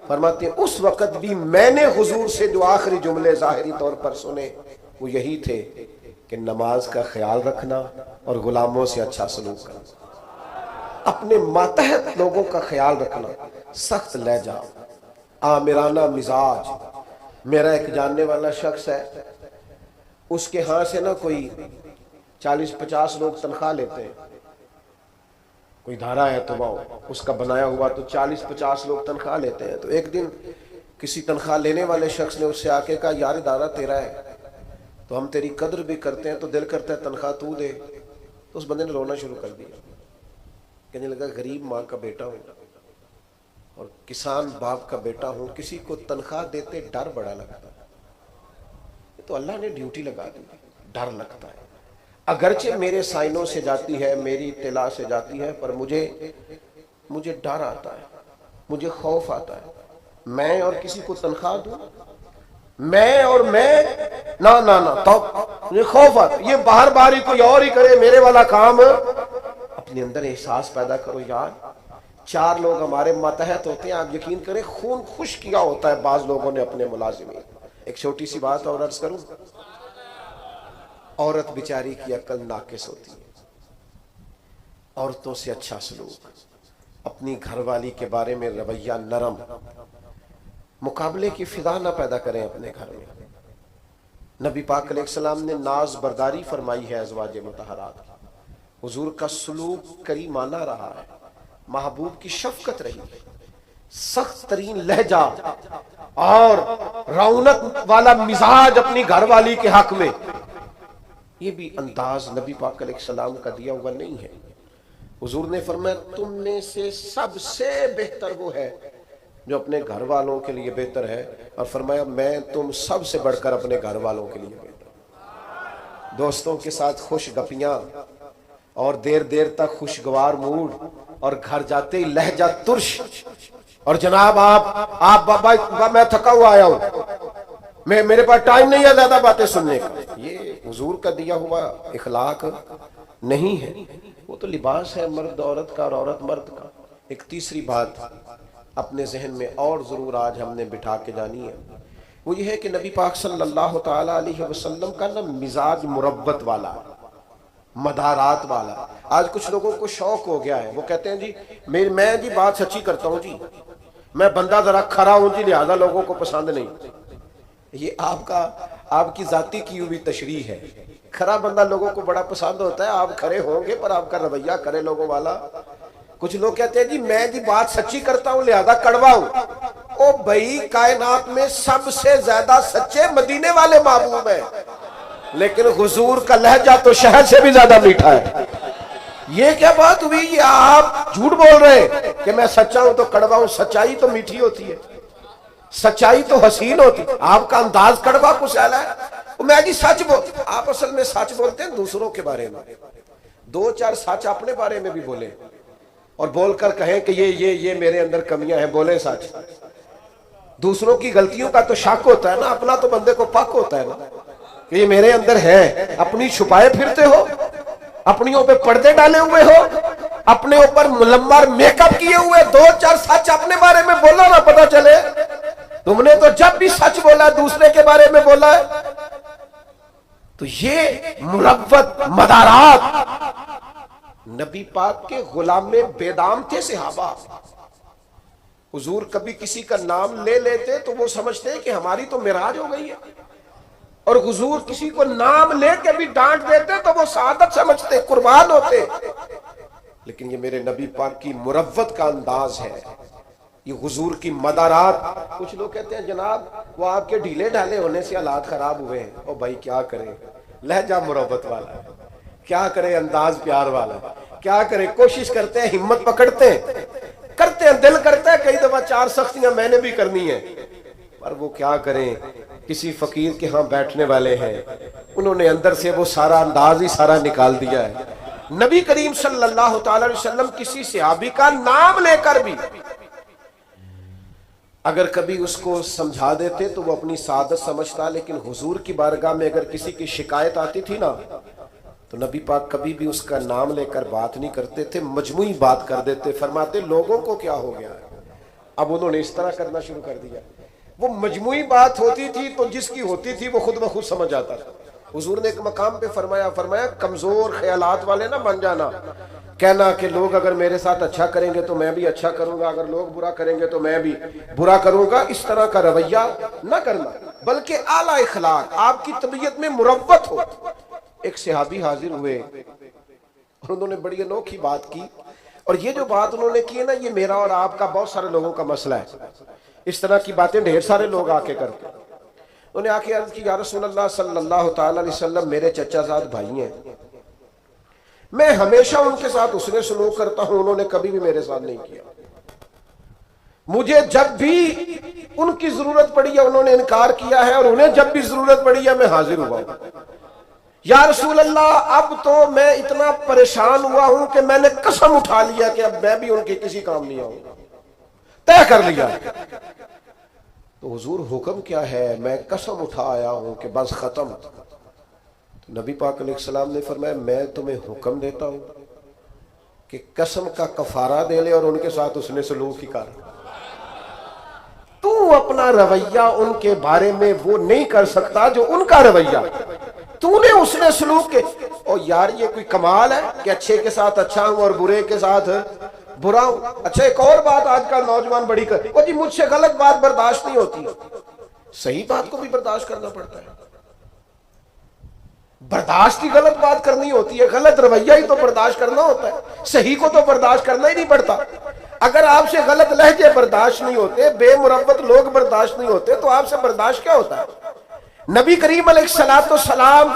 فرماتے ہیں اس وقت بھی میں نے حضور سے جو آخری جملے ظاہری طور پر سنے وہ یہی تھے کہ نماز کا خیال رکھنا اور غلاموں سے اچھا سلوک کرنا، اپنے ماتحت لوگوں کا خیال رکھنا، سخت لہجہ، آمرانہ مزاج۔ میرا ایک جاننے والا شخص ہے، اس کے ہاں سے نا کوئی 40-50 لوگ تنخواہ لیتے ہیں، کوئی دھارا ہے تو وہ اس کا بنایا ہوا تو 40-50 لوگ تنخواہ لیتے ہیں۔ تو ایک دن کسی تنخواہ لینے والے شخص نے اس سے آ کے کہا یار ادارہ تیرا ہے تو ہم تیری قدر بھی کرتے ہیں، تو دل کرتا ہے تنخواہ تو دے۔ تو اس بندے نے رونا شروع کر دیا، کہنے لگا غریب ماں کا بیٹا ہوں اور کسان باپ کا بیٹا ہوں، کسی کو تنخواہ دیتے ڈر بڑا لگتا ہے، تو اللہ نے ڈیوٹی لگا دی، ڈر لگتا ہے، اگرچہ میرے سائنوں سے جاتی ہے، میری اطلاع سے جاتی ہے، پر مجھے ڈر آتا ہے، مجھے خوف آتا ہے، میں اور کسی کو تنخواہ دوں، میں نہ تو مجھے خوف آتا ہے، یہ باہر باہری کوئی اور ہی کرے، میرے والا کام۔ اپنے اندر احساس پیدا کرو یار 4 لوگ ہمارے ماتحت ہوتے ہیں، آپ یقین کریں خون خوش کیا ہوتا ہے بعض لوگوں نے اپنے ملازمین۔ ایک چھوٹی سی بات اور عرض کروں، عورت بیچاری کی عقل ناقص ہوتی ہے، عورتوں سے اچھا سلوک، اپنی گھر والی کے بارے میں رویہ نرم، مقابلے کی فضا نہ پیدا کریں اپنے گھر میں۔ نبی پاک علیہ السلام نے ناز برداری فرمائی ہے ازواج مطہرات کی، حضور کا سلوک کریمانہ رہا ہے، محبوب کی شفقت رہی ہے، سخت ترین لہجہ اور رونق والا مزاج اپنی گھر والی کے حق میں، یہ بھی انداز نبی پاک علیہ السلام کا دیا ہوا نہیں ہے۔ حضور نے فرمایا تم میں سے سب سے بہتر وہ ہے جو اپنے گھر والوں کے لیے بہتر ہے، اور فرمایا میں تم سب سے بڑھ کر اپنے گھر والوں کے لیے بہتر ہوں۔ دوستوں کے ساتھ خوش گپیاں اور دیر دیر تک خوشگوار موڈ، اور گھر جاتے ہی لہجہ ترش، اور جناب آپ بابا میں تھکا ہوا آیا ہوں، میرے پاس ٹائم نہیں ہے زیادہ باتیں سننے کا، یہ حضور کا دیا ہوا اخلاق نہیں ہے۔ وہ تو لباس ہے مرد عورت کا اور عورت مرد کا۔ ایک تیسری بات اپنے ذہن میں اور ضرور آج ہم نے بٹھا کے جانی ہے، وہ یہ ہے کہ نبی پاک صلی اللہ تعالی علیہ وسلم کا نا مزاج مربت والا، مدارات والا۔ آج کچھ لوگوں کو شوق ہو گیا ہے، وہ کہتے ہیں جی میں جی بات سچی کرتا ہوں جی، میں بندہ ذرا کھرا ہوں جی لہذا لوگوں کو پسند نہیں۔ یہ آپ کی ذاتی کی ہوئی تشریح ہے، کھرا بندہ لوگوں کو بڑا پسند ہوتا ہے، آپ کھرے ہوں گے پر آپ کا رویہ کرے لوگوں والا کچھ لوگ کہتے ہیں جی میں جی بات سچی کرتا ہوں لہذا کڑوا ہوں. او بھائی کائنات میں سب سے زیادہ سچے مدینے والے محبوب ہیں، لیکن حضور کا لہجہ تو شہد سے بھی زیادہ میٹھا ہے. یہ کیا بات ہوئی؟ یہ آپ جھوٹ بول رہے ہیں کہ میں سچا ہوں تو کڑوا ہوں. سچائی تو میٹھی ہوتی ہے، سچائی تو حسین ہوتی. آپ کا انداز کڑوا کچھ اعلیٰ ہے. میں جی سچ بول، آپ اصل میں سچ بولتے ہیں دوسروں کے بارے میں، دو چار سچ اپنے بارے میں بھی بولیں اور بول کر کہیں کہ یہ میرے اندر کمیاں ہیں. بولیں سچ. دوسروں کی غلطیوں کا تو شک ہوتا ہے نا، اپنا تو بندے کو پاک ہوتا ہے نا کہ یہ میرے اندر ہے. اپنی چھپائے پھرتے ہو، اپنیوں پہ پردے ڈالے ہوئے ہو، اپنے اوپر ملمر میک اپ کیے ہوئے. دو چار سچ اپنے بارے میں بولو نا، پتا چلے. تم نے تو جب بھی سچ بولا دوسرے کے بارے میں بولا ہے. تو یہ مروت مدارات. نبی پاک کے غلام بے دام تھے صحابہ. حضور کبھی کسی کا نام لے لیتے تو وہ سمجھتے کہ ہماری تو معراج ہو گئی ہے، اور حضور کسی کو نام لے کے بھی ڈانٹ دیتے تو وہ سعادت سمجھتے، قربان ہوتے. لیکن یہ میرے نبی پاک کی مروت کا انداز ہے، یہ حضور کی مدارات. کچھ لوگ کہتے ہیں جناب وہ آپ کے ڈھیلے ڈھالے ہونے سے حالات خراب ہوئے ہیں. او بھائی کیا کریں، لہجہ مروت والا ہے، کیا کریں انداز پیار والا ہے، کیا کریں. کوشش کرتے ہیں، ہمت پکڑتے ہیں، کرتے ہیں، دل کرتا ہے کئی دفعہ چار سختیاں میں نے بھی کرنی ہیں، پر وہ کیا کریں. کسی فقیر کے ہاں بیٹھنے والے ہیں، انہوں نے اندر سے وہ سارا انداز ہی سارا نکال دیا ہے. نبی کریم صلی اللہ تعالی علیہ وسلم کسی صحابی کا نام لے کر بھی اگر کبھی اس کو سمجھا دیتے تو وہ اپنی سعادت سمجھتا. لیکن حضور کی بارگاہ میں اگر کسی کی شکایت آتی تھی نا تو نبی پاک کبھی بھی اس کا نام لے کر بات نہیں کرتے تھے، مجموعی بات کر دیتے. فرماتے لوگوں کو کیا ہو گیا ہے. اب انہوں نے اس طرح کرنا شروع کر دیا. وہ مجموعی بات ہوتی تھی تو جس کی ہوتی تھی وہ خود بخود سمجھ آتا تھا. حضور نے ایک مقام پہ فرمایا کمزور خیالات والے نہ بن جانا، کہنا کہ لوگ اگر میرے ساتھ اچھا کریں گے تو میں بھی اچھا کروں گا، اگر لوگ برا کریں گے تو میں بھی برا کروں گا. اس طرح کا رویہ نہ کرنا، بلکہ اعلیٰ اخلاق، آپ کی طبیعت میں مروت ہو. ایک صحابی حاضر ہوئے اور انہوں نے بڑی انوکھی بات کی، اور یہ جو بات انہوں نے کی ہے نا یہ میرا اور آپ کا بہت سارے لوگوں کا مسئلہ ہے. اس طرح کی باتیں ڈھیر سارے لوگ آ کے کرتے. انہوں نے آ کے عرض کی یا رسول اللہ صلی اللہ تعالی علیہ وسلم میرے چچا زاد بھائی ہیں، میں ہمیشہ ان کے ساتھ اس نے سلوک کرتا ہوں، انہوں نے کبھی بھی میرے ساتھ نہیں کیا. مجھے جب بھی ان کی ضرورت پڑی ہے انہوں نے انکار کیا ہے، اور انہیں جب بھی ضرورت پڑی ہے میں حاضر ہوا ہوں. یا رسول اللہ اب تو میں اتنا پریشان ہوا ہوں کہ میں نے قسم اٹھا لیا کہ اب میں بھی ان کے کسی کام نہیں آؤں گا، طے کر لیا. تو حضور حکم کیا ہے؟ میں قسم اٹھا آیا ہوں کہ بس ختم. تو نبی پاک علیہ السلام نے فرمایا میں تمہیں حکم دیتا ہوں کہ قسم کا کفارہ دے لے اور ان کے ساتھ اس نے سلوک ہی کر. تو اپنا رویہ ان کے بارے میں وہ نہیں کر سکتا جو ان کا رویہ. تو نے اس نے سلوک کے او یار یہ کوئی کمال ہے کہ اچھے کے ساتھ اچھا ہوں اور برے کے ساتھ برا ہوں. اچھا ایک اور بات آج کل نوجوان بڑی کر او جی مجھ سے غلط بات برداشت نہیں ہوتی. صحیح بات کو بھی برداشت کرنا پڑتا ہے. برداشت ہی غلط بات کرنی ہوتی ہے، غلط رویہ ہی تو برداشت کرنا ہوتا ہے، صحیح کو تو برداشت کرنا ہی نہیں پڑتا. اگر آپ سے غلط لہجے برداشت نہیں ہوتے، بے مروت لوگ برداشت نہیں ہوتے تو آپ سے برداشت کیا ہوتا ہے؟ نبی کریم علیہ السلام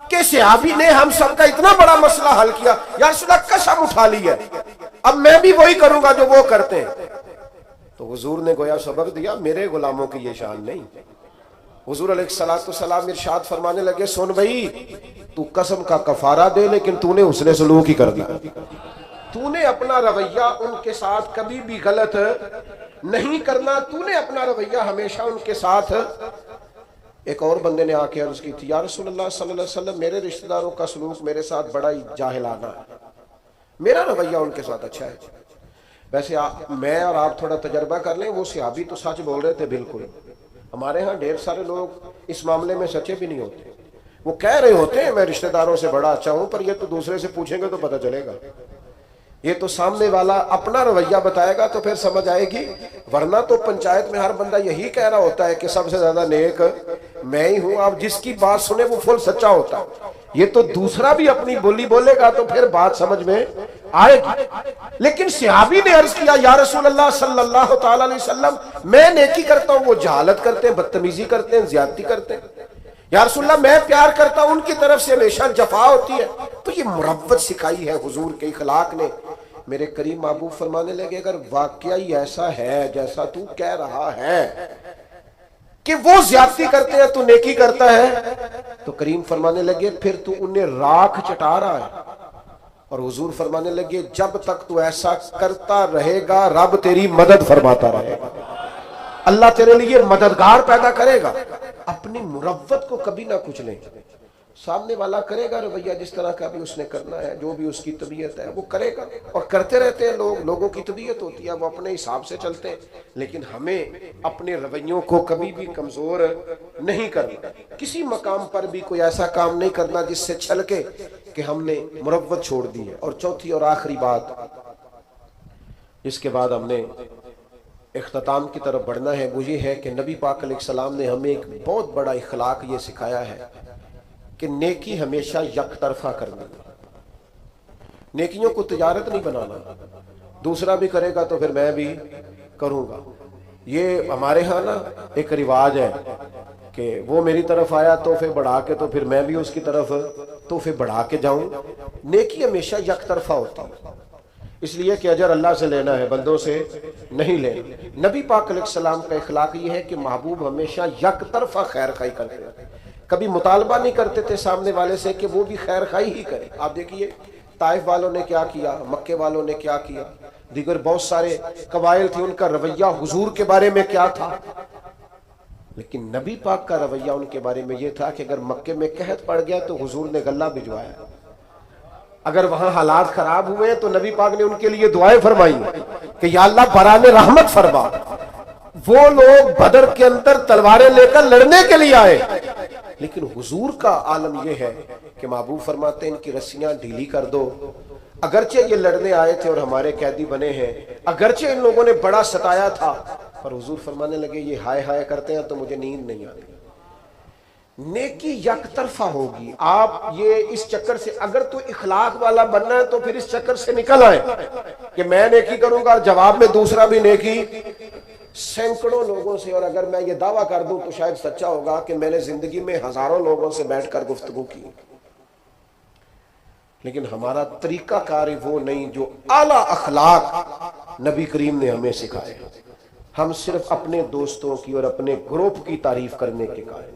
کے صحابی نے ہم سب کا اتنا بڑا مسئلہ حل کیا. یا رسول اللہ قسم اٹھا لی ہے اب میں بھی وہی کروں گا جو وہ کرتے ہیں. تو حضور نے گویا سبق دیا میرے غلاموں کی یہ شان نہیں. حضور علیہ السلام ارشاد فرمانے لگے سن بھائی تو قسم کا کفارہ دے لیکن تو نے اس نے سلوک ہی کرنا. تو نے اپنا رویہ ان کے ساتھ کبھی بھی غلط نہیں کرنا، تو نے اپنا رویہ ہمیشہ ان کے ساتھ. ایک اور بندے نے آ کے عرض کی تھی یا رسول اللہ صلی اللہ علیہ وسلم میرے رشتہ داروں کا سلوک میرے ساتھ بڑا ہی جاہلانہ ہے، میرا رویہ ان کے ساتھ اچھا ہے. ویسے میں اور آپ تھوڑا تجربہ کر لیں، وہ صحابی تو سچ بول رہے تھے بالکل. ہمارے ہاں ڈھیر سارے لوگ اس معاملے میں سچے بھی نہیں ہوتے. وہ کہہ رہے ہوتے ہیں میں رشتہ داروں سے بڑا اچھا ہوں، پر یہ تو دوسرے سے پوچھیں گے تو پتہ چلے گا. یہ تو سامنے والا اپنا رویہ بتائے گا تو پھر سمجھ آئے گی، ورنہ تو پنچایت میں ہر بندہ یہی کہہ رہا ہوتا ہے کہ سب سے زیادہ نیک میں ہی ہوں. آپ جس کی بات سنیں وہ فل سچا ہوتا ہے. یہ تو دوسرا بھی اپنی بولی بولے گا تو پھر بات سمجھ میں آئے گی. لیکن صحابی نے عرض کیا یا رسول اللہ صلی اللہ تعالی علیہ وسلم میں نیکی کرتا ہوں وہ جہالت کرتے ہیں, بدتمیزی کرتے ہیں, زیادتی کرتے ہیں. یا رسول اللہ میں پیار کرتا ہوں ان کی طرف سے ہمیشہ جفا ہوتی ہے. تو یہ مروت سکھائی ہے حضور کے اخلاق نے. میرے کریم محبوب فرمانے لگے اگر واقعی ایسا ہے جیسا تو کہہ رہا ہے کہ وہ زیادتی کرتے ہیں تو نیکی کرتا ہے, تو کریم فرمانے لگے پھر تو انہیں راکھ چٹا رہا ہے. اور حضور فرمانے لگے جب تک تو ایسا کرتا رہے گا رب تیری مدد فرماتا رہے گا, اللہ تیرے لیے مددگار پیدا کرے گا. اپنی مروت کو کبھی نہ کچلیں. سامنے والا کرے گا رویہ جس طرح کا بھی اس نے کرنا ہے, جو بھی اس کی طبیعت ہے وہ کرے گا, اور کرتے رہتے ہیں لوگ. لوگوں کی طبیعت ہوتی ہے وہ اپنے حساب سے چلتے ہیں, لیکن ہمیں اپنے رویوں کو کبھی بھی کمزور نہیں کرنا. کسی مقام پر بھی کوئی ایسا کام نہیں کرنا جس سے چھلکے کہ ہم نے مروت چھوڑ دی ہے. اور چوتھی اور آخری بات جس کے بعد ہم نے اختتام کی طرف بڑھنا ہے وہ یہ ہے کہ نبی پاک علیہ السلام نے ہمیں ایک بہت بڑا اخلاق یہ سکھایا ہے کہ نیکی ہمیشہ یک طرفہ کرنا. نیکیوں کو تجارت نہیں بنانا, دوسرا بھی کرے گا تو پھر میں بھی کروں گا. یہ ہمارے ہاں نا ایک رواج ہے کہ وہ میری طرف آیا تحفے بڑھا کے تو پھر میں بھی اس کی طرف تحفے بڑھا کے جاؤں. نیکی ہمیشہ یک طرفہ ہوتی ہے, اس لیے کہ اجر اللہ سے لینا ہے, بندوں سے نہیں لینا. نبی پاک علیہ السلام کا اخلاق یہ ہے کہ محبوب ہمیشہ یک طرفہ خیر خواہی کرتے ہیں. کبھی مطالبہ نہیں کرتے تھے سامنے والے سے کہ وہ بھی خیر خواہی ہی کرے. آپ دیکھیے طائف والوں نے کیا کیا, مکے والوں نے کیا کیا, دیگر بہت سارے قبائل تھے ان کا رویہ حضور کے بارے میں کیا تھا. لیکن نبی پاک کا رویہ ان کے بارے میں یہ تھا کہ اگر مکے میں قحط پڑ گیا تو حضور نے غلہ بھجوایا, اگر وہاں حالات خراب ہوئے تو نبی پاک نے ان کے لیے دعائیں فرمائی کہ یا اللہ بران رحمت فرما. وہ لوگ بدر کے اندر تلواریں لے کر لڑنے کے لیے آئے, لیکن حضور کا عالم یہ ہے کہ محبوب فرماتے ہیں ان کی رسیاں ڈھیلی کر دو. اگرچہ یہ لڑنے آئے تھے اور ہمارے قیدی بنے ہیں, اگرچہ ان لوگوں نے بڑا ستایا تھا, پر حضور فرمانے لگے یہ ہائے ہائے کرتے ہیں تو مجھے نیند نہیں آتی. نیکی یک طرفہ ہوگی. آپ یہ اس چکر سے اگر تو اخلاق والا بننا ہے تو پھر اس چکر سے نکل آئے کہ میں نیکی کروں گا اور جواب میں دوسرا بھی نیکی. سینکڑوں لوگوں سے, اور اگر میں یہ دعویٰ کر دوں تو شاید سچا ہوگا کہ میں نے زندگی میں ہزاروں لوگوں سے بیٹھ کر گفتگو کی, لیکن ہمارا طریقہ کار وہ نہیں جو اعلیٰ اخلاق نبی کریم نے ہمیں سکھائے. ہم صرف اپنے دوستوں کی اور اپنے گروپ کی تعریف کرنے کے قائل.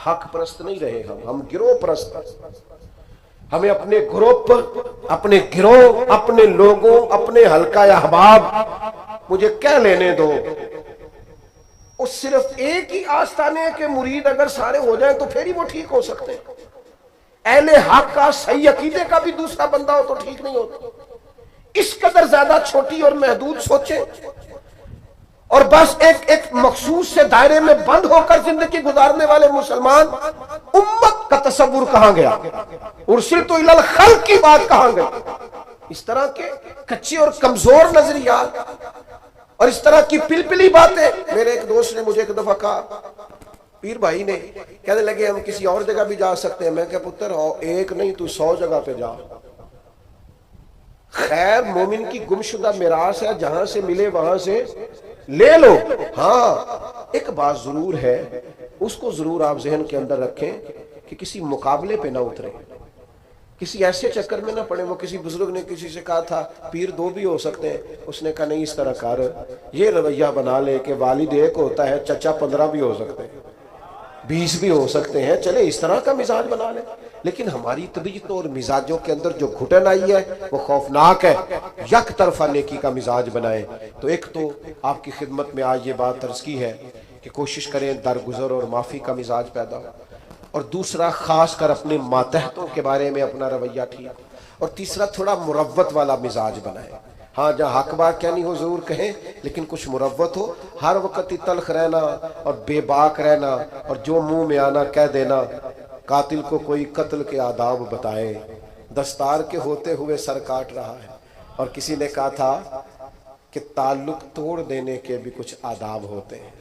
حق پرست نہیں رہے ہم گروہ پرست. ہمیں اپنے گروپ, اپنے گروہ, اپنے لوگوں, اپنے حلقہ احباب مجھے کہہ لینے دو. اور صرف ایک ہی آستانے کے مرید اگر سارے ہو جائیں تو پھر ہی وہ ٹھیک ہو سکتے ہیں. اہل حق کا صحیح عقیدے کا بھی دوسرا بندہ ہو تو ٹھیک نہیں ہوتا. اس قدر زیادہ چھوٹی اور محدود سوچیں اور بس ایک مخصوص سے دائرے میں بند ہو کر زندگی گزارنے والے مسلمان امت کا تصور کہاں گیا, ارسلت الی الخلق کی بات کہاں گئی. اس طرح کے کچے اور کمزور نظریات اور اس طرح کی پلپلی باتیں. میرے ایک دوست نے مجھے ایک دفعہ کہا, پیر بھائی نے کہنے لگے ہم کسی اور جگہ بھی جا سکتے ہیں. میں کہا پتر ایک نہیں تو 100 جگہ پہ جا. خیر مومن کی گمشدہ میراث ہے, جہاں سے ملے وہاں سے لے لو. ہاں ایک بات ضرور ہے, اس کو ضرور آپ ذہن کے اندر رکھیں کہ کسی مقابلے پہ نہ اتریں, کسی ایسے چکر میں نہ پڑے. وہ کسی بزرگ نے کسی سے کہا تھا پیر 2 بھی ہو سکتے ہیں, اس نے کہا نہیں اس طرح کر, یہ رویہ بنا لے کہ والد ایک ہوتا ہے, چچا 15 بھی ہو سکتے ہیں, 20 بھی ہو سکتے ہیں, چلے اس طرح کا مزاج بنا لے. لیکن ہماری طبیعتوں اور مزاجوں کے اندر جو گھٹن آئی ہے وہ خوفناک ہے. یک طرفہ نیکی کا مزاج بنائیں. تو ایک تو آپ کی خدمت میں آج یہ بات عرض کی ہے کہ کوشش کریں درگزر اور معافی کا مزاج پیدا ہو, اور دوسرا خاص کر اپنے ماتحتوں کے بارے میں اپنا رویہ ٹھیک, اور تیسرا تھوڑا مروت والا مزاج بنائیں. ہاں جہاں حق بات کہنی ہو ضرور کہیں, لیکن کچھ مروت ہو. ہر وقت ہی تلخ رہنا اور بے باک رہنا اور جو منہ میں آنا کہہ دینا. قاتل کو کوئی قتل کے آداب بتائے, دستار کے ہوتے ہوئے سر کاٹ رہا ہے. اور کسی نے کہا تھا کہ تعلق توڑ دینے کے بھی کچھ آداب ہوتے ہیں,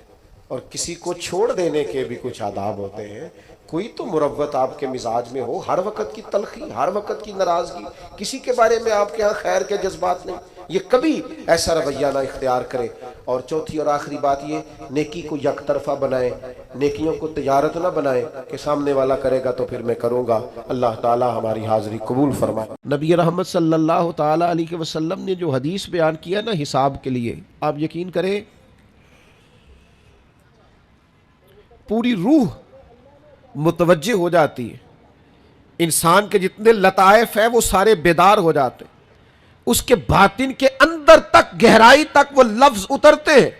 اور کسی کو چھوڑ دینے کے بھی کچھ آداب ہوتے ہیں. کوئی تو مروت آپ کے مزاج میں ہو، ہر وقت کی تلخی، ہر وقت کی ناراضگی، کسی کے بارے میں آپ کے ہاں خیر کے جذبات نہیں، یہ کبھی ایسا رویہ نہ اختیار کرے. اور چوتھی اور آخری بات یہ، نیکی کو یک طرفہ بنائے، نیکیوں کو تجارت نہ بنائے کہ سامنے والا کرے گا تو پھر میں کروں گا. اللہ تعالی ہماری حاضری قبول فرمائے. نبی رحمت صلی اللہ تعالی علیہ وسلم نے جو حدیث بیان کیا نا حساب کے لیے، آپ یقین کریں پوری روح متوجہ ہو جاتی ہے. انسان کے جتنے لطائف ہیں وہ سارے بیدار ہو جاتے، اس کے باطن کے اندر تک، گہرائی تک وہ لفظ اترتے ہیں.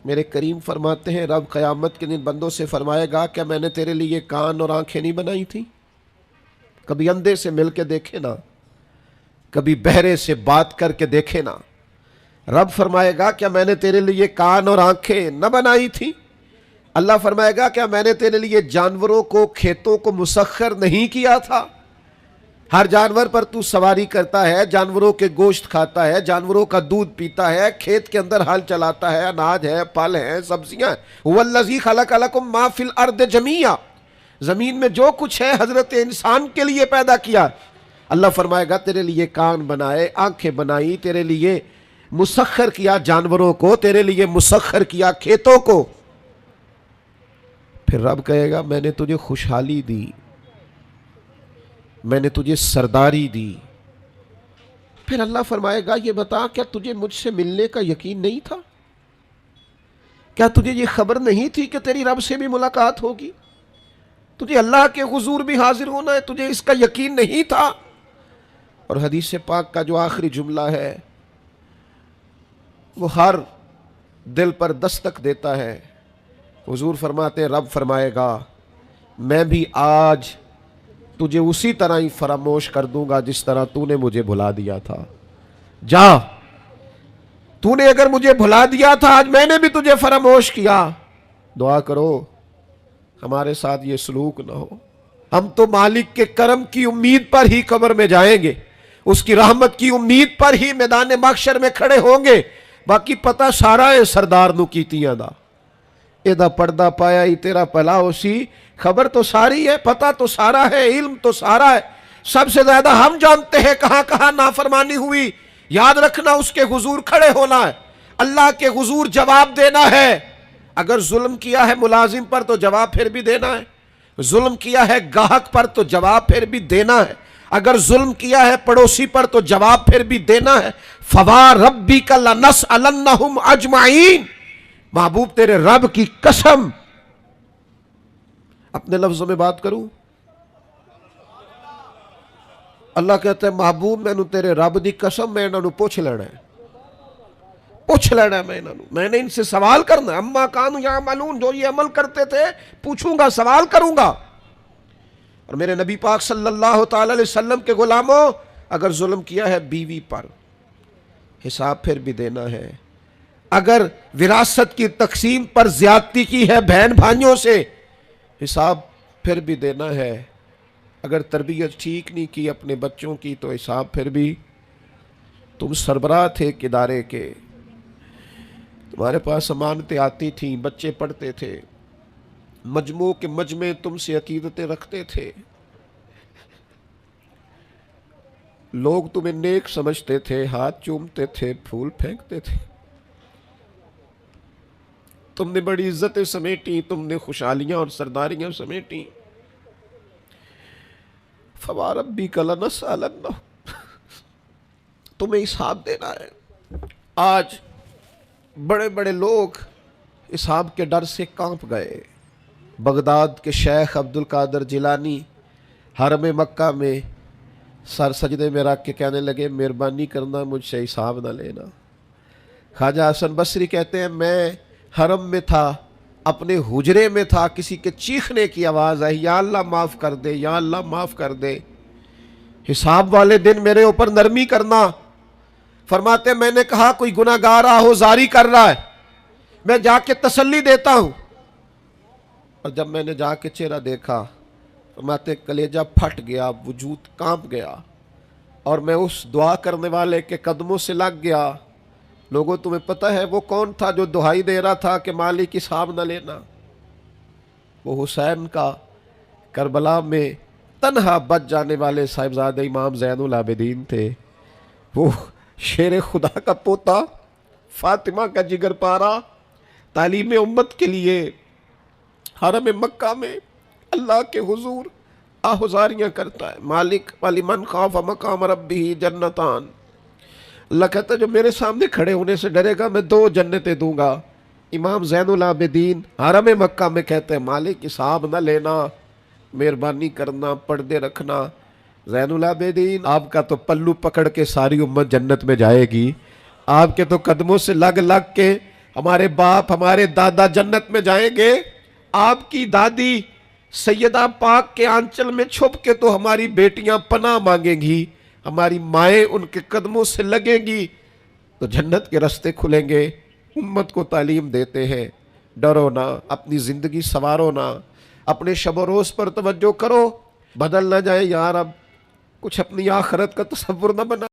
میرے کریم فرماتے ہیں رب قیامت کے دن بندوں سے فرمائے گا کیا میں نے تیرے لیے کان اور آنکھیں نہیں بنائی تھی؟ کبھی اندھے سے مل کے دیکھے نا، کبھی بہرے سے بات کر کے دیکھے نا. رب فرمائے گا کیا میں نے تیرے لیے کان اور آنکھیں نہ بنائی تھی؟ اللہ فرمائے گا کیا میں نے تیرے لیے جانوروں کو، کھیتوں کو مسخر نہیں کیا تھا؟ ہر جانور پر تو سواری کرتا ہے، جانوروں کے گوشت کھاتا ہے، جانوروں کا دودھ پیتا ہے، کھیت کے اندر ہل چلاتا ہے، اناج ہے، پھل ہیں، سبزیاں ہیں. هو الذی خلق لکم ما فی الارض جمیعا، زمین میں جو کچھ ہے حضرت انسان کے لیے پیدا کیا. اللہ فرمائے گا تیرے لیے کان بنائے، آنکھیں بنائی، تیرے لیے مسخر کیا جانوروں کو، تیرے لیے مسخر کیا کھیتوں کو. پھر رب کہے گا میں نے تجھے خوشحالی دی، میں نے تجھے سرداری دی. پھر اللہ فرمائے گا یہ بتا کیا تجھے مجھ سے ملنے کا یقین نہیں تھا؟ کیا تجھے یہ خبر نہیں تھی کہ تیری رب سے بھی ملاقات ہوگی؟ تجھے اللہ کے حضور بھی حاضر ہونا ہے، تجھے اس کا یقین نہیں تھا؟ اور حدیث پاک کا جو آخری جملہ ہے وہ ہر دل پر دستک دیتا ہے. حضور فرماتے ہیں رب فرمائے گا میں بھی آج تجھے اسی طرح ہی فراموش کر دوں گا جس طرح تو نے مجھے بھلا دیا تھا. جا، تو نے اگر مجھے بھلا دیا تھا آج میں نے بھی تجھے فراموش کیا. دعا کرو ہمارے ساتھ یہ سلوک نہ ہو. ہم تو مالک کے کرم کی امید پر ہی قبر میں جائیں گے، اس کی رحمت کی امید پر ہی میدان محشر میں کھڑے ہوں گے. باقی پتہ سارا ہے سردار نو کیتیاں دا، ایدہ پردہ پایا ہی تیرا پلا ہو سی. خبر تو ساری ہے، پتہ تو سارا ہے، علم تو سارا ہے. سب سے زیادہ ہم جانتے ہیں کہاں کہاں نافرمانی ہوئی. یاد رکھنا اس کے حضور کھڑے ہونا ہے، اللہ کے حضور جواب دینا ہے. اگر ظلم کیا ہے ملازم پر تو جواب پھر بھی دینا ہے، ظلم کیا ہے گاہک پر تو جواب پھر بھی دینا ہے، اگر ظلم کیا ہے پڑوسی پر تو جواب پھر بھی دینا ہے. فَوَرَبِّكَ لَنَسْأَلَنَّهُمْ أَجْمَعِينَ، محبوب تیرے رب کی قسم. اپنے لفظوں میں بات کروں، اللہ کہتا ہے محبوب میں نے تیرے رب دی قسم میں انہوں نے پوچھ لینا ہے، پوچھ لینا ہے. میں نے ان سے سوال کرنا ہے. اما کانوا یعملون، جو یہ عمل کرتے تھے پوچھوں گا، سوال کروں گا. اور میرے نبی پاک صلی اللہ تعالی علیہ وسلم کے غلاموں، اگر ظلم کیا ہے بیوی پر حساب پھر بھی دینا ہے، اگر وراثت کی تقسیم پر زیادتی کی ہے بہن بھائیوں سے حساب پھر بھی دینا ہے، اگر تربیت ٹھیک نہیں کی اپنے بچوں کی تو حساب پھر بھی. تم سربراہ تھے ایک ادارے کے، تمہارے پاس امانتیں آتی تھیں، بچے پڑھتے تھے، مجموع کے مجمع تم سے عقیدتیں رکھتے تھے، لوگ تمہیں نیک سمجھتے تھے، ہاتھ چومتے تھے، پھول پھینکتے تھے. تم نے بڑی عزتیں سمیٹی، تم نے خوشحالیاں اور سرداریاں سمیٹی. فَوَرَبِّكَ لَنَسْأَلَنَّهُمْ، تمہیں حساب دینا ہے. آج بڑے بڑے لوگ حساب کے ڈر سے کانپ گئے. بغداد کے شیخ عبد القادر جیلانی حرم مکہ میں سر سجدے میں رکھ کے کہنے لگے مہربانی کرنا مجھ سے حساب نہ لینا. خواجہ حسن بصری کہتے ہیں میں حرم میں تھا، اپنے حجرے میں تھا، کسی کے چیخنے کی آواز آئی یا اللہ معاف کر دے، یا اللہ معاف کر دے، حساب والے دن میرے اوپر نرمی کرنا. فرماتے میں نے کہا کوئی گناہ گار آہوزاری کر رہا ہے، میں جا کے تسلی دیتا ہوں. اور جب میں نے جا کے چہرہ دیکھا فرماتے کلیجہ پھٹ گیا، وجود کانپ گیا، اور میں اس دعا کرنے والے کے قدموں سے لگ گیا لوگوں تمہیں پتہ ہے وہ کون تھا جو دہائی دے رہا تھا کہ مالک حساب نہ لینا؟ وہ حسین کا کربلا میں تنہا بچ جانے والے صاحبزادہ امام زین العابدین تھے، وہ شیر خدا کا پوتا، فاطمہ کا جگر پارا، تعلیم امت کے لیے حرم مکہ میں اللہ کے حضور آہذاریاں کرتا ہے۔ مالک وَلِمَنْ خَافَ مَقَامَ رَبِّهِ جنتان، اللہ کہتا ہے جو میرے سامنے کھڑے ہونے سے ڈرے گا میں 2 جنتیں دوں گا۔ امام زین العابدین حرم مکہ میں کہتے ہیں مالک حساب نہ لینا، مہربانی کرنا، پردے رکھنا۔ زین العابدین آپ کا تو پلو پکڑ کے ساری امت جنت میں جائے گی، آپ کے تو قدموں سے لگ لگ کے ہمارے باپ ہمارے دادا جنت میں جائیں گے، آپ کی دادی سیدہ پاک کے آنچل میں چھپ کے تو ہماری بیٹیاں پناہ مانگیں گی، ہماری مائیں ان کے قدموں سے لگیں گی، تو جنت کے راستے کھلیں گے۔ امت کو تعلیم دیتے ہیں ڈرو نہ، اپنی زندگی سنوارو نہ، اپنے شب و روز پر توجہ کرو، بدل نہ جائے یار، اب کچھ اپنی آخرت کا تصور نہ بنا۔